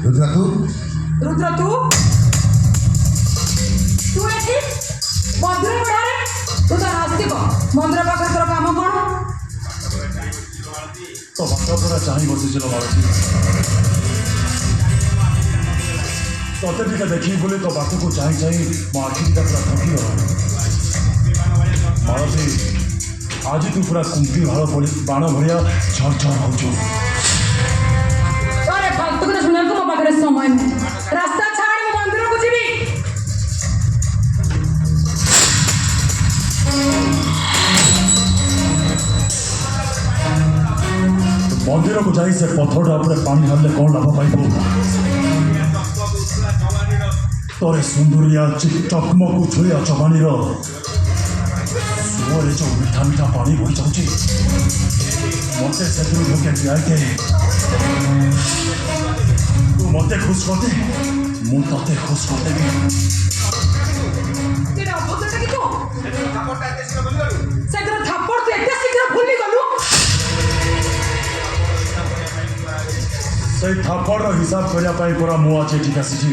रुद्रा तू रुद्र तू तू एठी मंदिर पढ़ारे तू तो नास्तिक मंदिर पाखरे तोर काम कौन तो बात पूरा चाही बसिছিল मालती तोते टिके देखी बोले तो बात को चाही चाही मो आखि टा पूरा थकी गला मालती आज तू पूरा कुंती भाड़ बाण भरिया झर झर होचु अरे फालतू के सुने को मो पाखरे समय नहीं रास्ता छाड़ मो मंदिर को जीवी मंदिर को जाई से पत्थरटा पूरे पानी ढाले कौन लाभ पाइब तोरे सुंदरिया चकमकु छुआ चबानीर सुअरे जो मीठा मीठा पानी बही जाऊँगी मत से भोके पियाके तू मत खुश करदे मु ते खुश करदेवी तेरा अभद्रता कि तू सेग्र थापड़ तू एते शीघ्र भूली गलु से थापड़ हिसाब करने पूरा मुआ ठीक आसी